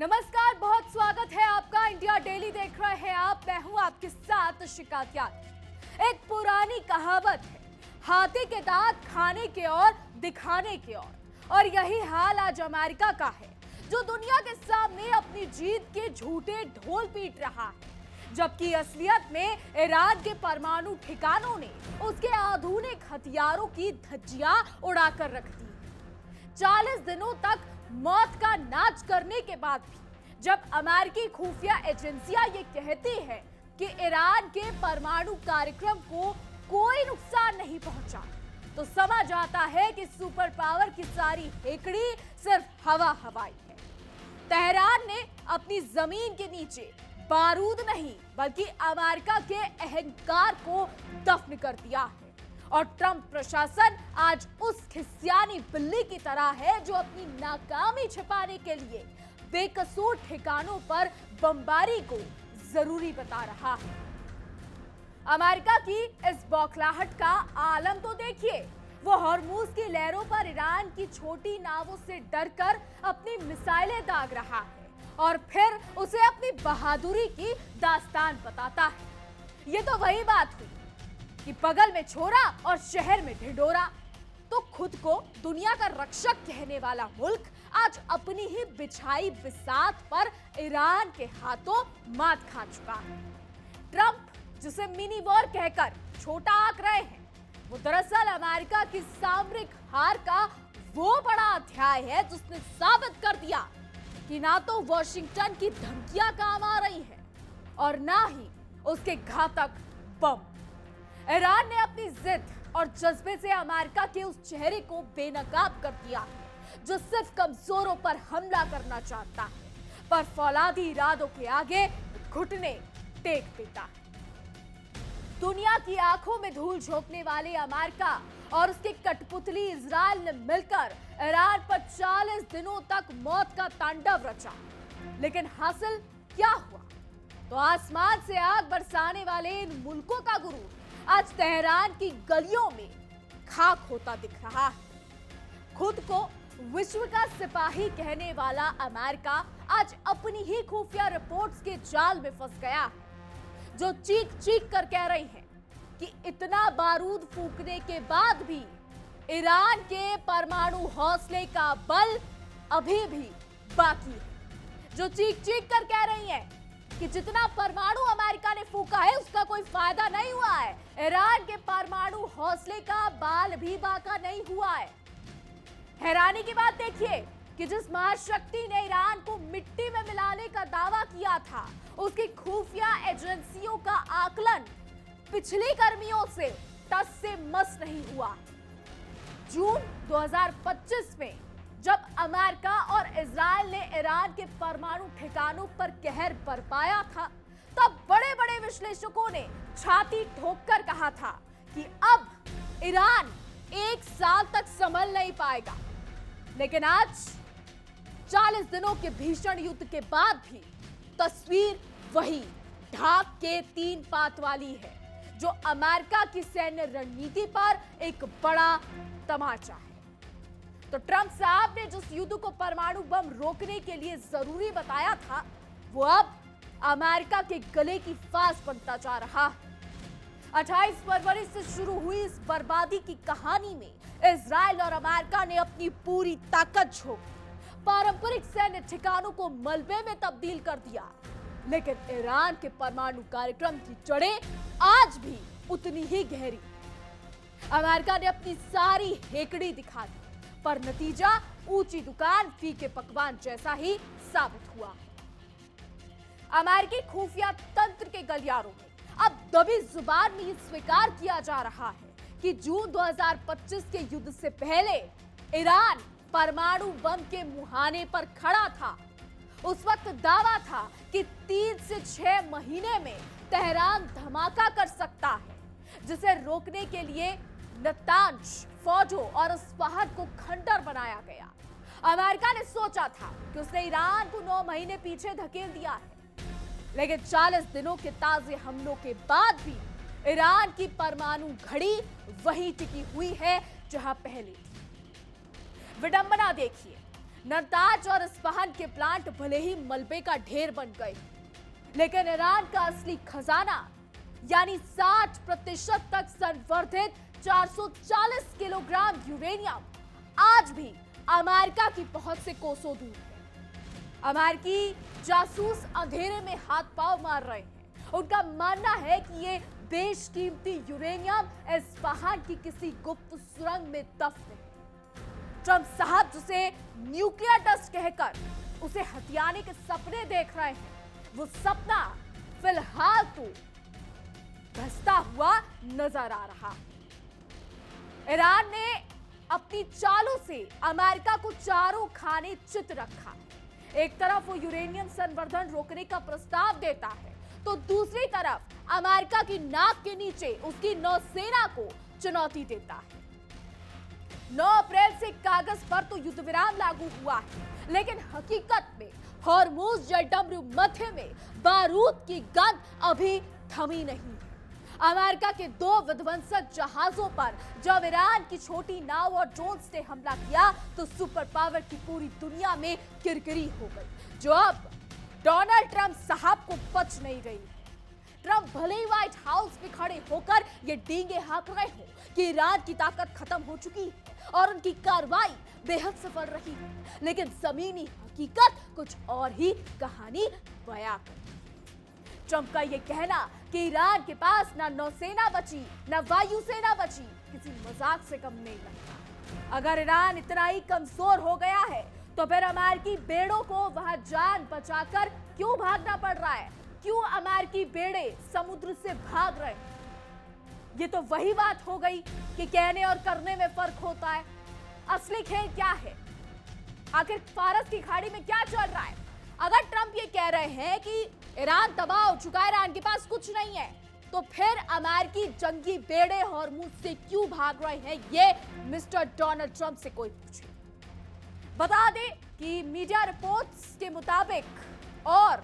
नमस्कार, बहुत स्वागत है आपका। इंडिया डेली देख रहे हैं आप। मैं हूं आपके साथ शिकायत। एक पुरानी कहावत है, हाथी के दांत खाने के और दिखाने के और यही हाल आज अमेरिका का है, जो दुनिया के सामने अपनी जीत के झूठे ढोल पीट रहा है, जबकि असलियत में ईरान के परमाणु ठिकानों ने उसके आधुनिक हथियारों की धज्जियां उड़ाकर रख दी। 40 दिनों तक मौत का नाच करने के बाद भी जब अमेरिकी खुफिया एजेंसियां ये कहती है कि ईरान के परमाणु कार्यक्रम को कोई नुकसान नहीं पहुंचा, तो समझ आता है कि सुपर पावर की सारी हेकड़ी सिर्फ हवाई है। तेहरान ने अपनी जमीन के नीचे बारूद नहीं बल्कि अमेरिका के अहंकार को दफन कर दिया है। और ट्रंप प्रशासन आज उस खिस्यानी बिल्ली की तरह है जो अपनी नाकामी छिपाने के लिए बेकसूर ठिकानों पर बमबारी को जरूरी बता रहा है। अमेरिका की इस बौखलाहट का आलम तो देखिए। वो हॉर्मूज की लहरों पर ईरान की छोटी नावों से डरकर अपनी मिसाइलें दाग रहा है और फिर उसे अपनी बहादुरी की दास्तान बताता है। ये तो वही बात हुई कि बगल में छोरा और शहर में ढिंढोरा। तो खुद को दुनिया का रक्षक कहने वाला मुल्क आज अपनी ही बिछाई बिसात पर ईरान के हाथों मात खा चुका है। ट्रंप जिसे मिनी वॉर कहकर छोटा आंक रहे हैं, वो दरअसल अमेरिका की सामरिक हार का वो बड़ा अध्याय है जिसने साबित कर दिया कि ना तो वॉशिंगटन की धमकियां काम आ रही है और ना ही उसके घातक बम। ईरान ने अपनी जिद और जज्बे से अमेरिका के उस चेहरे को बेनकाब कर दिया है जो सिर्फ कमजोरों पर हमला करना चाहता है, पर फौलादी इरादों के आगे घुटने टेक देता है। दुनिया की आंखों में धूल झोंकने वाले अमेरिका और उसके कठपुतली इजराइल ने मिलकर ईरान पर 40 दिनों तक मौत का तांडव रचा, लेकिन हासिल क्या हुआ? तो आसमान से आग बरसाने वाले इन मुल्कों का गुरूर आज तेहरान की गलियों में खाक होता दिख रहा है। खुद को विश्व का सिपाही कहने वाला अमेरिका आज अपनी ही खुफिया रिपोर्ट्स के जाल में फंस गया है, जो चीख चीख कर कह रही है कि इतना बारूद फूंकने के बाद भी ईरान के परमाणु हौसले का बल अभी भी बाकी है। जो चीख चीख कर कह रही है कि जितना परमाणु अमेरिका ने फूंका है उसका कोई फायदा नहीं हुआ है, ईरान के परमाणु हौसले का बाल भी बाका नहीं हुआ है। हैरानी की बात देखिए कि जिस महाशक्ति ने ईरान को मिट्टी में मिलाने का दावा किया था, उसकी खुफिया एजेंसियों का आकलन पिछली गर्मियों से टस से मस नहीं हुआ। जून 2025 में जब अमेरिका और इजराइल ने ईरान के परमाणु ठिकानों पर कहर बरपाया था, तब बड़े बड़े विश्लेषकों ने छाती ठोककर कहा था कि अब ईरान 1 साल तक संभल नहीं पाएगा। लेकिन आज 40 दिनों के भीषण युद्ध के बाद भी तस्वीर वही ढाक के 3 पात वाली है, जो अमेरिका की सैन्य रणनीति पर एक बड़ा तमाचा है। तो ट्रंप साहब ने जिस युद्ध को परमाणु बम रोकने के लिए जरूरी बताया था, वो अब अमेरिका के गले की फांस बनता जा रहा है। 28 फरवरी से शुरू हुई इस बर्बादी की कहानी में इजराइल और अमेरिका ने अपनी पूरी ताकत झोंक पारंपरिक सैन्य ठिकानों को मलबे में तब्दील कर दिया, लेकिन ईरान के परमाणु कार्यक्रम की जड़ें आज भी उतनी ही गहरी। अमेरिका ने अपनी सारी हेकड़ी दिखा दी, पर नतीजा ऊंची दुकान फीके पकवान जैसा ही साबित हुआ। अमेरिकी खुफिया तंत्र के गलियारों में अब दबी जुबान में स्वीकार किया जा रहा है कि जून 2025 के युद्ध से पहले ईरान परमाणु बम के मुहाने पर खड़ा था। उस वक्त दावा था कि 3 से 6 महीने में तेहरान धमाका कर सकता है, जिसे रोकने के लिए नतांज फौजों और इस्पाहान को खंडर बनाया गया। अमेरिका ने सोचा था कि उसने ईरान को 9 महीने पीछे धकेल दिया है, लेकिन 40 दिनों के ताजे हमलों के बाद भी ईरान की परमाणु घड़ी वही टिकी हुई है जहां पहले थी। विडंबना देखिए, नताज और इस्फहान के प्लांट भले ही मलबे का ढेर बन गए, लेकिन ईरान का असली खजाना यानी 60% तक संवर्धित 440 किलोग्राम यूरेनियम आज भी अमेरिका की पहुंच से कोसों दूर है। अमेरिकी जासूस अंधेरे में हाथ पांव मार रहे हैं। उनका मानना है कि ये बेशकीमती यूरेनियम इस्फहान की किसी गुप्त सुरंग में दफन है। ट्रंप साहब जिसे न्यूक्लियर डस्ट कहकर उसे हथियाने के सपने देख रहे हैं, वो सपना फिलहाल तो धंसता हुआ नजर आ रहा। ईरान ने अपनी चालों से अमेरिका को चारों खाने चित रखा। एक तरफ वो यूरेनियम संवर्धन रोकने का प्रस्ताव देता है, तो दूसरी तरफ अमेरिका की नाक के नीचे उसकी नौसेना को चुनौती देता है। 9 अप्रैल से कागज पर तो युद्ध विराम लागू हुआ है, लेकिन हकीकत में हॉर्मुज जलडमरू मध्य में बारूद की गंध अभी थमी नहीं है। अमेरिका के 2 विध्वंसक जहाजों पर जब ईरान की छोटी नाव और ड्रोन्स ने हमला किया तो सुपर पावर की पूरी दुनिया में किरकिरी हो गई, जो अब डोनाल्ड ट्रंप साहब को पच नहीं रही है। ट्रंप भले ही व्हाइट हाउस में खड़े होकर ये डींगे हाँक रहे हो कि ईरान की ताकत खत्म हो चुकी है और उनकी कार्रवाई बेहद सफल रही है, लेकिन जमीनी हकीकत कुछ और ही कहानी बयां करती है। ट्रंप का ये कहना कि ईरान के पास ना नौसेना बची ना वायुसेना बची किसी मजाक से कम नहीं लगता। अगर ईरान इतना ही कमजोर हो गया है तो फिर अमेरिकी बेड़ों को वहां जान बचाकर क्यों भागना पड़ रहा है? क्यों अमेरिकी बेड़े समुद्र से भाग रहे हैं? ये तो वही बात हो गई कि कहने और करने में फर्क होता है। असली खेल क्या है? आखिर फारस की खाड़ी में क्या चल रहा है? अगर ट्रंप ये कह रहे हैं कि ईरान तबाह हो चुका है, ईरान के पास कुछ नहीं है, तो फिर अमेरिकी जंगी बेड़े हॉर्मुज से क्यों भाग रहे हैं? ये मिस्टर डोनाल्ड ट्रंप से कोई पूछे। बता दें कि मीडिया रिपोर्ट्स के मुताबिक और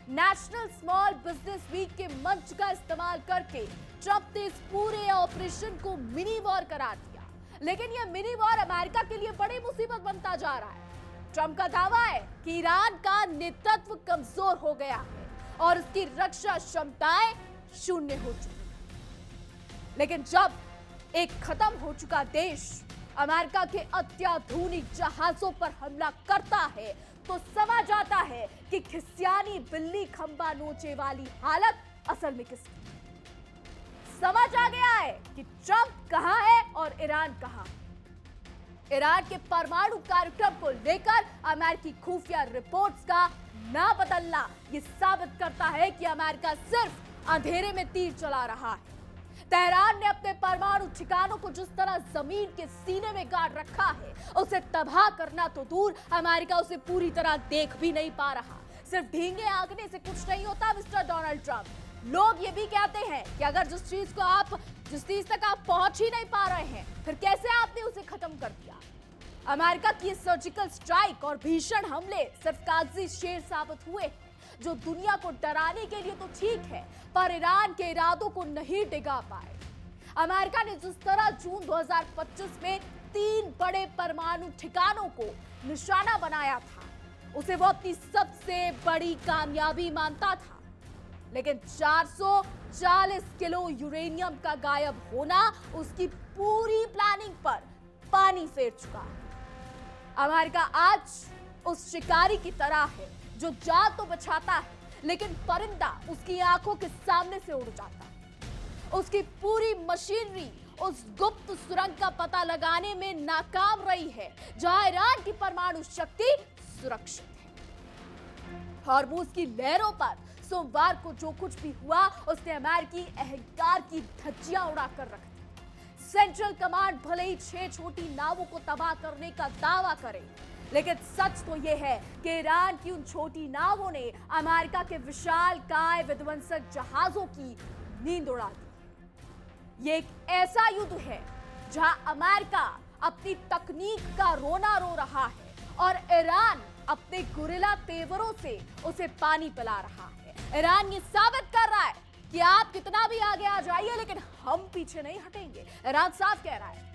नेशनल स्मॉल बिजनेस वीक के मंच का इस्तेमाल करके ट्रंप ने इस पूरे ऑपरेशन को मिनी वॉर करार दिया, लेकिन यह मिनी वॉर अमेरिका के लिए बड़ी मुसीबत बनता जा रहा है। ट्रंप का दावा है कि ईरान का नेतृत्व कमजोर हो गया है और उसकी रक्षा क्षमताएं शून्य हो चुकी हैं। लेकिन जब एक खत्म हो चुका देश अमेरिका के अत्याधुनिक जहाजों पर हमला करता है तो समझ आता है कि खिसियानी बिल्ली खंबा नोचे वाली हालत असल में किसकी। समझ आ गया है कि ट्रंप कहां है और ईरान कहां। ईरान के परमाणु कार्यक्रम को लेकर अमेरिकी खुफिया रिपोर्ट्स का ना बदलना ये साबित करता है कि अमेरिका सिर्फ अंधेरे में तीर चला रहा है। तेहरान ने अपने परमाणु ठिकानों को जिस तरह जमीन के सीने में गाड़ रखा है, उसे तबाह करना तो दूर, अमेरिका उसे पूरी तरह देख भी नहीं पा रहा। सिर्फ ढींगे आंकने से कुछ नहीं होता मिस्टर डोनाल्ड ट्रंप। लोग ये भी कहते हैं कि अगर जिस चीज तक आप पहुंच ही नहीं पा रहे हैं, फिर कैसे आपने उसे खत्म कर दिया। अमेरिका की सर्जिकल स्ट्राइक और भीषण हमले सिर्फ कागजी शेर साबित हुए, जो दुनिया को डराने के लिए तो ठीक है, पर ईरान के इरादों को नहीं डिगा पाए। अमेरिका ने जिस तरह जून 2025 में 3 बड़े परमाणु ठिकानों को निशाना बनाया था, उसे वो अपनी सबसे बड़ी कामयाबी मानता था। लेकिन 440 किलो यूरेनियम का गायब होना उसकी पूरी प्लानिंग पर पानी फेर चुका है। अमेरिका आज उस शिकारी की तरह है जो जाल तो बचाता है, लेकिन परिंदा उसकी आंखों के सामने से उड़ जाता है। उसकी पूरी मशीनरी उस गुप्त सुरंग का पता लगाने में नाकाम रही है जहां ईरान की परमाणु शक्ति सुरक्षित है। हॉर्मुज की लहरों पर सोमवार को जो कुछ भी हुआ, उसने अमेरिकी अहंकार की धज्जियां उड़ाकर रख दी। सेंट्रल कमांड भले ही 6 छोटी नावों को तबाह करने का दावा करे, लेकिन सच तो यह है कि ईरान की उन छोटी नावों ने अमेरिका के विशालकाय विध्वंसक जहाजों की नींद उड़ा दी। ये एक ऐसा युद्ध है जहां अमेरिका अपनी तकनीक का रोना रो रहा है और ईरान अपने गुरिल्ला तेवरों से उसे पानी पिला रहा है। ईरान ये साबित कर रहा है कि आप कितना भी आगे आ जाइए, लेकिन हम पीछे नहीं हटेंगे। ईरान साफ कह रहा है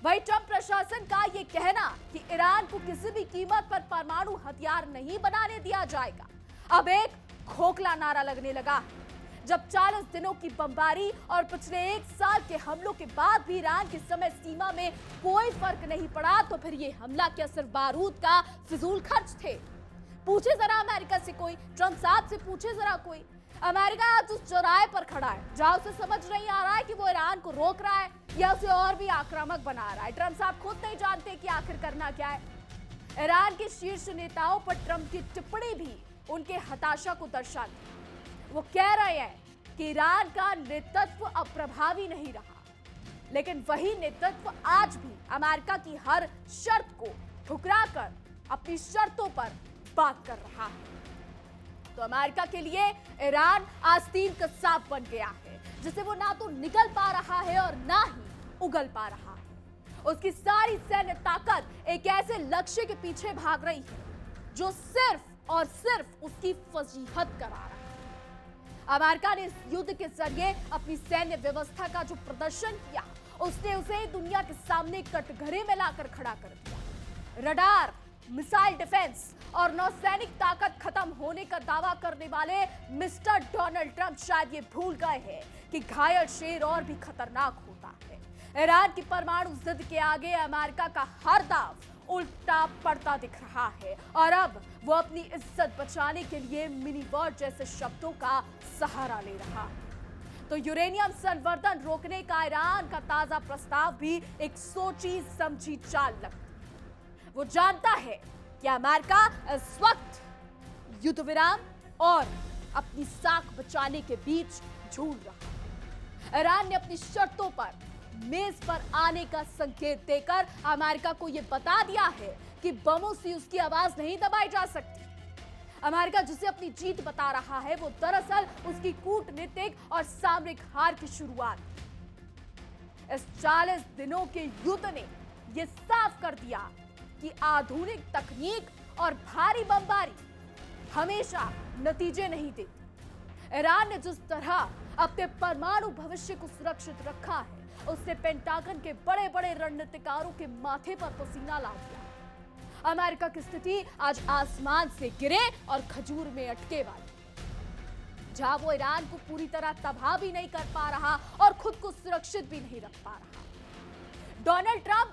वही ट्रंप प्रशासन का ये कहना कि ईरान को किसी भी कीमत पर परमाणु हथियार नहीं बनाने दिया जाएगा, अब एक खोखला नारा लगने लगा। जब 40 दिनों की बमबारी और पिछले 1 साल के हमलों के बाद भी ईरान की समय सीमा में कोई फर्क नहीं पड़ा, तो फिर ये हमला क्या सिर्फ बारूद का फिजूल खर्च थे? पूछे जरा अमेरिका से कोई, ट्रंप साहब से पूछे जरा कोई। अमेरिका आज उस चौराहे पर खड़ा है जहां उसे समझ नहीं आ रहा है कि वो ईरान को रोक रहा है या उसे और भी आक्रामक बना रहा है। ट्रंप साहब खुद नहीं जानते कि आखिर करना क्या है। ईरान के शीर्ष नेताओं पर ट्रंप की टिप्पणी भी उनके हताशा को दर्शाती। वो कह रहे हैं कि ईरान का नेतृत्व अब प्रभावी नहीं रहा, लेकिन वही नेतृत्व आज भी अमेरिका की हर शर्त को ठुकराकर अपनी शर्तों पर बात कर रहा है। तो अमेरिका के लिए ईरान आस्तीन का सांप बन गया है, जिसे वो ना तो निगल पा रहा है और ना ही उगल पा रहा है। उसकी सारी सैन्य ताकत एक ऐसे लक्ष्य के पीछे भाग रही है जो सिर्फ और सिर्फ उसकी फजीहत करा रहा है। अमेरिका ने इस युद्ध के जरिए अपनी सैन्य व्यवस्था का जो प्रदर्शन किया, उसने उसे दुनिया के सामने कटघरे में लाकर खड़ा कर दिया। रडार, मिसाइल डिफेंस और नौसैनिक ताकत खत्म होने का दावा करने वाले मिस्टर डोनाल्ड ट्रंप शायद ये भूल गए हैं कि घायल शेर और भी खतरनाक होता है। ईरान की परमाणु जिद के आगे अमेरिका का हर दाव उल्टा पड़ता दिख रहा है और अब वो अपनी इज्जत बचाने के लिए मिनी वॉर जैसे शब्दों का सहारा ले रहा है। तो यूरेनियम संवर्धन रोकने का ईरान का ताजा प्रस्ताव भी एक सोची समझी चाल लगता है। वो जानता है कि अमेरिका इस वक्त युद्ध विराम और अपनी साख बचाने के बीच झूल रहा है। ईरान ने अपनी शर्तों पर मेज पर आने का संकेत देकर अमेरिका को यह बता दिया है कि बमों से उसकी आवाज नहीं दबाई जा सकती। अमेरिका जिसे अपनी जीत बता रहा है, वो दरअसल उसकी कूटनीतिक और सामरिक हार की शुरुआत। इस 40 दिनों के युद्ध ने यह साफ कर दिया कि आधुनिक तकनीक और भारी बमबारी हमेशा नतीजे नहीं देती। ईरान ने जिस तरह अपने परमाणु भविष्य को सुरक्षित रखा है, उससे पेंटागन के बड़े बड़े रणनीतिकारों के माथे पर पसीना ला दिया। अमेरिका की स्थिति आज आसमान से गिरे और खजूर में अटके वाली, जहां वो ईरान को पूरी तरह तबाह भी नहीं कर पा रहा और खुद को सुरक्षित भी नहीं रख पा रहा। डोनाल्ड ट्रंप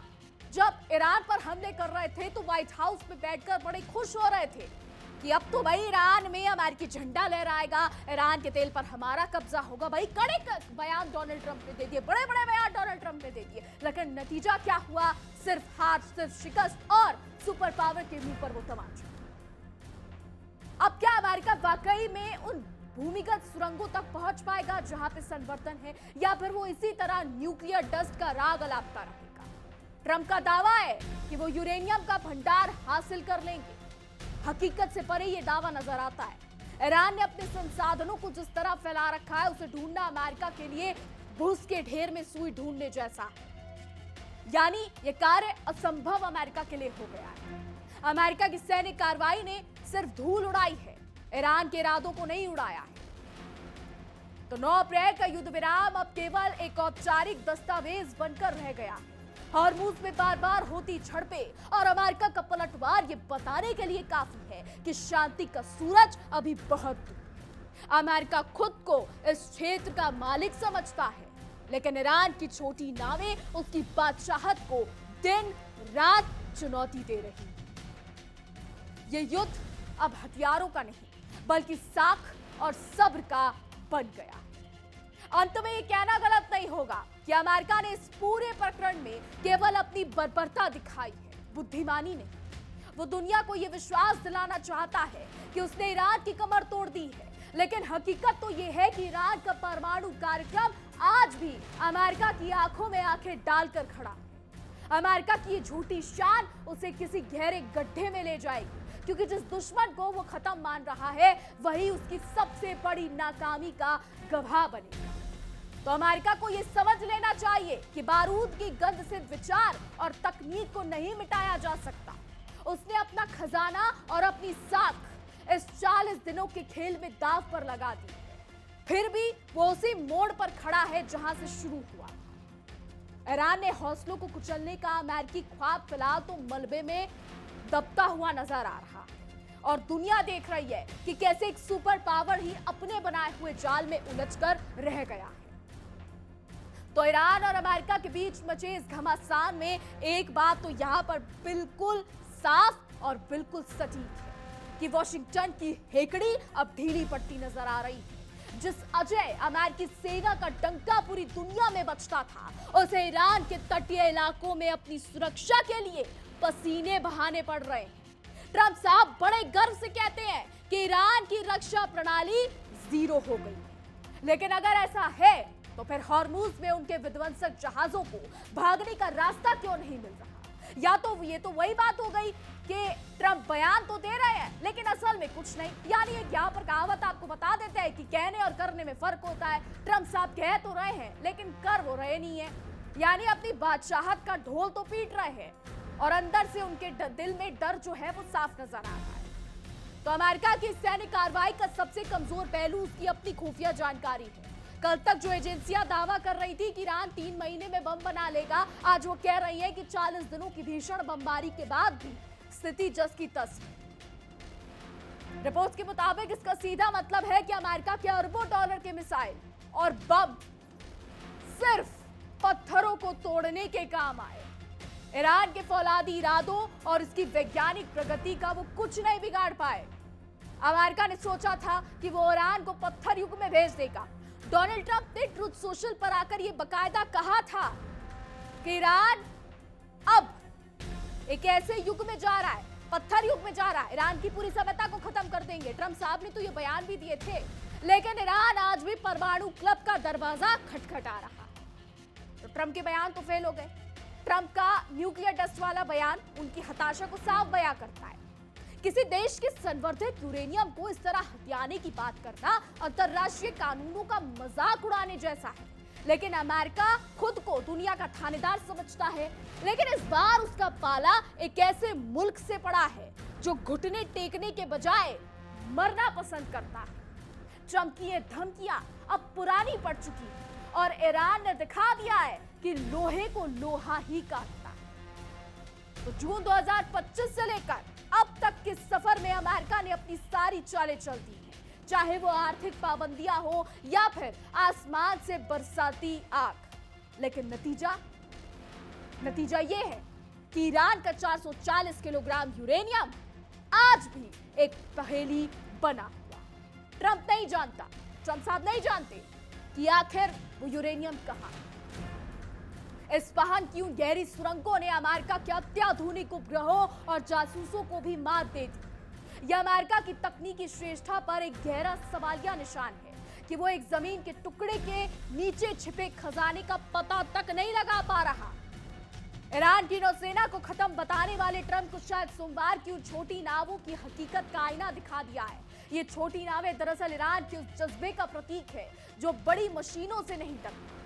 जब ईरान पर हमले कर रहे थे तो व्हाइट हाउस में बैठकर बड़े खुश हो रहे थे कि अब तो भाई ईरान में अमेरिकी झंडा लहराएगा, ईरान के तेल पर हमारा कब्जा होगा। भाई कड़े बयान डोनाल्ड ट्रंप ने दे दिए, बड़े बड़े बयान डोनाल्ड ट्रंप ने दे दिए, लेकिन नतीजा क्या हुआ? सिर्फ हार, सिर्फ शिकस्त और सुपर पावर के मुंह पर वो तमाचा। अब क्या अमेरिका वाकई में उन भूमिगत सुरंगों तक पहुंच पाएगा जहां पे संवर्धन है, या फिर वो इसी तरह न्यूक्लियर डस्ट का राग अलापता रहेगा? ट्रंप का दावा है कि वो यूरेनियम का भंडार हासिल कर लेंगे। हकीकत से परे ये दावा नजर आता है। ईरान ने अपने संसाधनों को जिस तरह फैला रखा है, उसे ढूंढना अमेरिका के लिए भूस के ढेर में सुई ढूंढने जैसा है। यानी ये कार्य असंभव अमेरिका के लिए हो गया है। अमेरिका की सैन्य कार्रवाई ने सिर्फ धूल उड़ाई है, ईरान के इरादों को नहीं उड़ाया है। तो 9 अप्रैल का युद्ध विराम अब केवल एक औपचारिक दस्तावेज बनकर रह गया है। हॉर्मुज में बार बार होती झड़पें और अमेरिका का पलटवार ये बताने के लिए काफी है कि शांति का सूरज अभी बहुत दूर। अमेरिका खुद को इस क्षेत्र का मालिक समझता है, लेकिन ईरान की छोटी नावें उसकी बादशाहत को दिन रात चुनौती दे रही है। ये युद्ध अब हथियारों का नहीं, बल्कि साख और सब्र का बन गया। अंत में ये कहना गलत नहीं होगा कि अमेरिका ने इस पूरे प्रकरण में केवल अपनी बर्बरता दिखाई है, बुद्धिमानी नहीं। वो दुनिया को ये विश्वास दिलाना चाहता है कि उसने ईरान की कमर तोड़ दी है, लेकिन हकीकत तो ये है कि ईरान का परमाणु कार्यक्रम आज भी अमेरिका की आंखों में आंखें डालकर खड़ा है। अमेरिका की ये झूठी शान उसे किसी गहरे गड्ढे में ले जाएगी, क्योंकि जिस दुश्मन को वो खत्म मान रहा है, वही उसकी सबसे बड़ी नाकामी का गवाह बनेगा। तो अमेरिका को यह समझ लेना चाहिए कि बारूद की गंध से विचार और तकनीक को नहीं मिटाया जा सकता। उसने अपना खजाना और अपनी साख इस 40 दिनों के खेल में दांव पर लगा दी, फिर भी वो उसी मोड़ पर खड़ा है जहां से शुरू हुआ। ईरान ने हौसलों को कुचलने का अमेरिकी ख्वाब फिलहाल तो मलबे में दबता हुआ नजर आ रहा है और दुनिया देख रही है कि कैसे एक सुपर पावर ही अपने बनाए हुए जाल में उलझकर रह गया है। तो ईरान और अमेरिका के बीच मचे इस घमासान में एक बात तो यहां पर बिल्कुल साफ और बिल्कुल सटीक है कि वॉशिंगटन की हेकड़ी अब ढीली पड़ती नजर आ रही है। जिस अजय अमेरिकी सेना का डंका पूरी दुनिया में बजता था, उसे ईरान के तटीय इलाकों में अपनी सुरक्षा के लिए पसीने बहाने पड़ रहे हैं। ट्रंप साहब बड़े गर्व से कहते हैं कि ईरान की रक्षा प्रणाली जीरो हो गई है, लेकिन अगर ऐसा है तो फिर हॉर्मुज में उनके विध्वंसक जहाजों को भागने का रास्ता क्यों नहीं मिल रहा? या तो ये तो वही बात हो गई कि ट्रंप बयान तो दे रहे हैं लेकिन असल में कुछ नहीं। यानी एक यहाँ पर कहावत आपको बता देते हैं कि कहने और करने में फर्क होता है। ट्रंप साहब कह तो रहे हैं लेकिन कर वो रहे नहीं है। यानी अपनी बादशाहत का ढोल तो पीट रहे हैं और अंदर से उनके दिल में डर जो है वो साफ नजर आ रहा है। तो अमेरिका की सैन्य कार्रवाई का सबसे कमजोर पहलू उसकी अपनी खुफिया जानकारी है। कल तक जो एजेंसियां दावा कर रही थी कि ईरान 3 महीने में बम बना लेगा, आज वो कह रही है कि 40 दिनों की भीषण बमबारी के बाद भी स्थिति जस की तस है। रिपोर्ट्स के मुताबिक इसका सीधा मतलब है कि अमेरिका के अरबों डॉलर के मिसाइल और बम सिर्फ पत्थरों को तोड़ने के काम आए। ईरान के फौलादी इरादों और इसकी वैज्ञानिक प्रगति का वो कुछ नहीं बिगाड़ पाए। अमेरिका ने सोचा था कि वो ईरान को पत्थर युग में भेज देगा। डोनाल्ड ट्रंप ने ट्रुथ सोशल पर आकर यह बकायदा कहा था कि ईरान अब एक ऐसे युग में जा रहा है, पत्थर युग में जा रहा है, ईरान की पूरी सभ्यता को खत्म कर देंगे। ट्रंप साहब ने तो ये बयान भी दिए थे, लेकिन ईरान आज भी परमाणु क्लब का दरवाजा खटखटा रहा है। तो ट्रंप के बयान तो फेल हो गए। ट्रंप का न्यूक्लियर टेस्ट वाला बयान उनकी हताशा को साफ बयां करता है। किसी देश के संवर्धित यूरेनियम को इस तरह हथियाने की बात करना अंतरराष्ट्रीय कानूनों का मजाक उड़ाने जैसा है। लेकिन अमेरिका खुद को दुनिया का थानेदार समझता है, लेकिन इस बार उसका पाला एक ऐसे मुल्क से पड़ा है जो घुटने टेकने के बजाय मरना पसंद करता है। ट्रंप की ये धमकियां अब पुरानी पड़ चुकी है और ईरान ने दिखा दिया है कि लोहे को लोहा ही काटता है। तो जून 2025 से लेकर अब तक के सफर में अमेरिका ने अपनी सारी चालें चल दी हैं, चाहे वो आर्थिक पाबंदियां हो या फिर आसमान से बरसाती आग। लेकिन नतीजा ये है कि ईरान का 440 किलोग्राम यूरेनियम आज भी एक पहेली बना हुआ। ट्रंप नहीं जानता, ट्रंप साहब नहीं जानते कि आखिर वो यूरेनियम कहां है। इस्पाहान की उन गहरी सुरंगों ने अमेरिका के अत्याधुनिक उपग्रहों और जासूसों को भी मात दे दी। यह अमेरिका की तकनीकी श्रेष्ठता पर एक गहरा सवालिया निशान है कि वो एक जमीन के टुकड़े के नीचे छिपे खजाने का पता तक नहीं लगा पा रहा। ईरान की नौसेना को खत्म बताने वाले ट्रंप को शायद सोमवार की उन छोटी नावों की हकीकत का आईना दिखा दिया है। ये छोटी नावें दरअसल ईरान के उस जज्बे का प्रतीक है जो बड़ी मशीनों से नहीं डरता।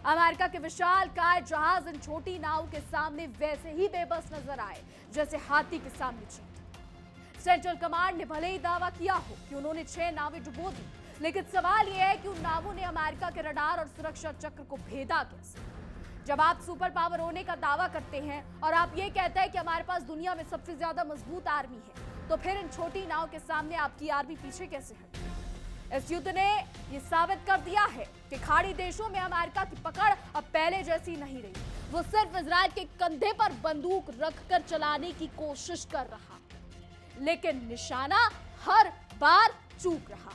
अमेरिका के विशाल काय जहाज इन छोटी नावों के सामने वैसे ही बेबस नजर आए जैसे हाथी के सामने चींटी। सेंट्रल कमांड ने भले ही दावा किया हो कि उन्होंने 6 नावें डुबो दी, लेकिन सवाल यह है कि उन नावों ने अमेरिका के रडार और सुरक्षा चक्र को भेदा कैसे? जब आप सुपर पावर होने का दावा करते हैं और आप ये कहते हैं कि हमारे पास दुनिया में सबसे ज्यादा मजबूत आर्मी है, तो फिर इन छोटी नाव के सामने आपकी आर्मी पीछे कैसे हटी? इस युद्ध ने यह साबित कर दिया है कि खाड़ी देशों में अमेरिका की पकड़ अब पहले जैसी नहीं रही। वो सिर्फ इजराइल के कंधे पर बंदूक रखकर चलाने की कोशिश कर रहा, लेकिन निशाना हर बार चूक रहा।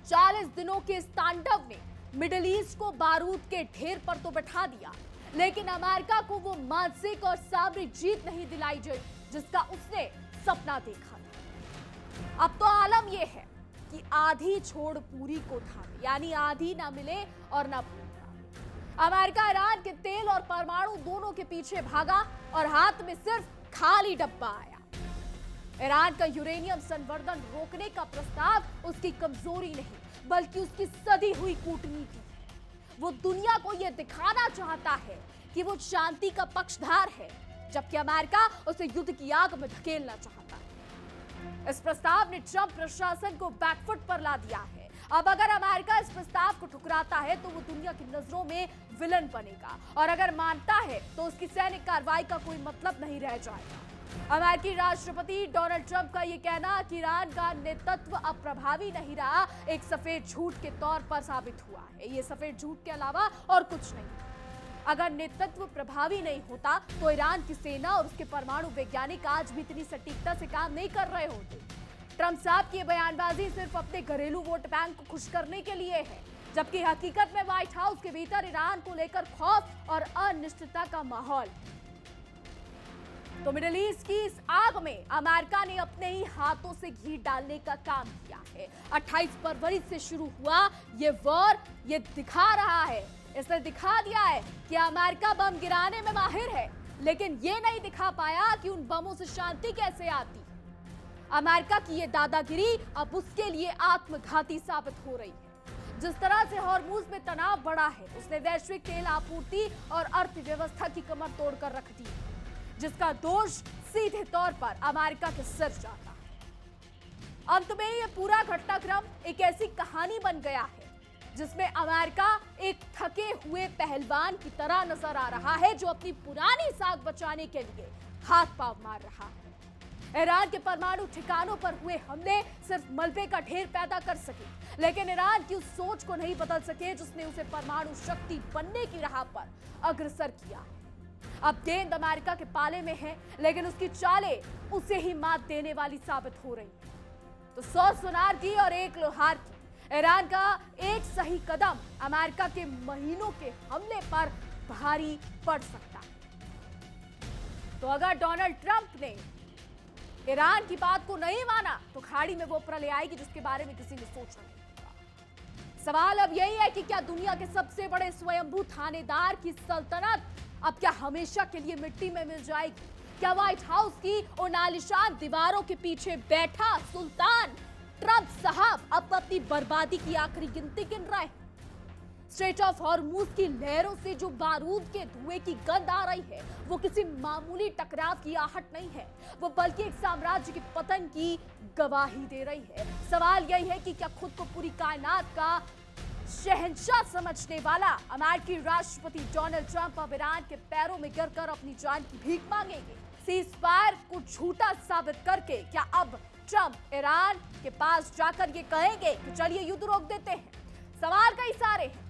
40 दिनों के इस तांडव ने मिडिल ईस्ट को बारूद के ढेर पर तो बैठा दिया, लेकिन अमेरिका को वो मानसिक और सामरिक जीत नहीं दिलाई जिसका उसने सपना देखा था। अब तो आलम यह है कि आधी छोड़ पूरी को थामे, यानी आधी ना मिले और ना पूरा। अमेरिका ईरान के तेल और परमाणु दोनों के पीछे भागा और हाथ में सिर्फ खाली डब्बा आया। ईरान का यूरेनियम संवर्धन रोकने का प्रस्ताव उसकी कमजोरी नहीं बल्कि उसकी सधी हुई कूटनीति है। वो दुनिया को यह दिखाना चाहता है कि वो शांति का पक्षधार है, जबकि अमेरिका उसे युद्ध की आग में धकेलना चाहता है। इस प्रस्ताव ने ट्रंप प्रशासन को बैकफुट पर ला दिया है। अब अगर अमेरिका इस प्रस्ताव को ठुकराता है तो वो दुनिया की नजरों में विलन बनेगा, और अगर मानता है तो उसकी सैन्य कार्रवाई का कोई मतलब नहीं रह जाएगा। अमेरिकी राष्ट्रपति डोनाल्ड ट्रंप का ये कहना कि ईरान का नेतृत्व अब प्रभावी नहीं रहा, एक सफेद झूठ के तौर पर साबित हुआ है। ये सफेद झूठ के अलावा और कुछ नहीं। अगर नेतृत्व प्रभावी नहीं होता तो ईरान की सेना और उसके परमाणु वैज्ञानिक आज भी इतनी सटीकता से काम नहीं कर रहे होते। ट्रंप साहब की बयानबाजी सिर्फ अपने घरेलू वोट बैंक को खुश करने के लिए है, जबकि हकीकत में व्हाइट हाउस के भीतर ईरान को लेकर खौफ और अनिश्चितता का माहौल। तो मिडिल ईस्ट की इस आग में अमेरिका ने अपने ही हाथों से घी डालने का काम किया है। 28 फरवरी से शुरू हुआ ये वॉर ये दिखा रहा है, इसने दिखा दिया है कि अमेरिका बम गिराने में माहिर है, लेकिन ये नहीं दिखा पाया कि उन बमों से शांति कैसे आती। अमेरिका की ये दादागिरी अब उसके लिए आत्मघाती साबित हो रही है। जिस तरह से हॉर्मुज में तनाव बढ़ा है, उसने वैश्विक तेल आपूर्ति और अर्थव्यवस्था की कमर तोड़कर रख दी, जिसका दोष सीधे तौर पर अमेरिका के सिर जाता है। अंत में ये पूरा घटनाक्रम एक ऐसी कहानी बन गया है जिसमें अमेरिका एक थके हुए पहलवान की तरह नजर आ रहा है, जो अपनी पुरानी साख बचाने के लिए हाथ पांव मार रहा है। ईरान के परमाणु ठिकानों पर हुए हमले सिर्फ मलबे का ढेर पैदा कर सके, लेकिन ईरान की उस सोच को नहीं बदल सके जिसने उसे परमाणु शक्ति बनने की राह पर अग्रसर किया। अब गेंद अमेरिका के पाले में है, लेकिन उसकी चालें उसे ही मात देने वाली साबित हो रही है। तो 100 सुनार की और 1 लोहार की। ईरान का एक सही कदम अमेरिका के महीनों के हमले पर भारी पड़ सकता है। तो अगर डोनाल्ड ट्रंप ने ईरान की बात को नहीं माना तो खाड़ी में वो प्रलय आएगी जिसके बारे में किसी ने सोचा नहीं। सवाल अब यही है कि क्या दुनिया के सबसे बड़े स्वयंभू थानेदार की सल्तनत अब क्या हमेशा के लिए मिट्टी में मिल जाएगी? क्या व्हाइट हाउस की उन आलीशान दीवारों के पीछे बैठा सुल्तान ट्रंप साहब अब अपनी बर्बादी की आखिरी गिनती गिन रहे हैं? स्ट्रेट ऑफ हॉर्मुज की लहरों से जो बारूद के धुएं की गंध आ रही है, वो किसी मामूली टकराव की आहट नहीं है, वो बल्कि एक साम्राज्य के पतन की गवाही दे रही है। सवाल यही है कि क्या खुद को पूरी कायनात का शहंशाह समझने वाला अमेरिकी राष्ट्रपति डोनाल्ड ट्रंप अब ईरान के पैरों में गिरकर अपनी जान की भीख मांगेंगे? सीज़फायर को झूठा साबित करके क्या अब ट्रंप ईरान के पास जाकर ये कहेंगे कि चलिए युद्ध रोक देते हैं? सवाल कई सारे हैं,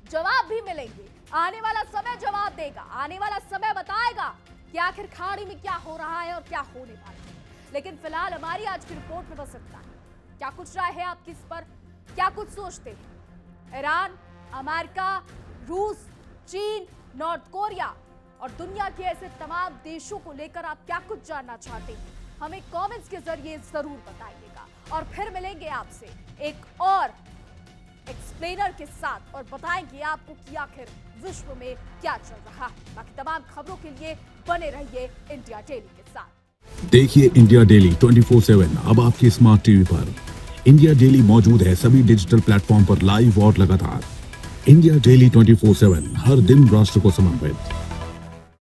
जवाब भी मिलेंगे। आने वाला समय जवाब देगा, आने वाला समय बताएगा कि आखिर खाड़ी में क्या हो रहा है और क्या होने वाला है। लेकिन फिलहाल हमारी आज की रिपोर्ट में बस इतना है। क्या कुछ राय है आपकी इस पर? क्या कुछ सोचते हैं? ईरान, अमेरिका, रूस, चीन, नॉर्थ कोरिया और दुनिया के ऐसे तमाम देशों को लेकर आप क्या कुछ जानना चाहते हैं? हमें कमेंट्स के जरिए जरूर बताइएगा, और फिर मिलेंगे आपसे एक और एक्सप्लेनर के साथ और बताएंगे आपको कि आखिर विश्व में क्या चल रहा है। बाकी तमाम खबरों के लिए बने रहिए इंडिया डेली के साथ। देखिए इंडिया डेली 24/7 अब आपके स्मार्ट टीवी पर। इंडिया डेली मौजूद है सभी डिजिटल प्लेटफॉर्म पर लाइव और लगातार। इंडिया डेली 24/7 हर दिन राष्ट्र को समर्पित।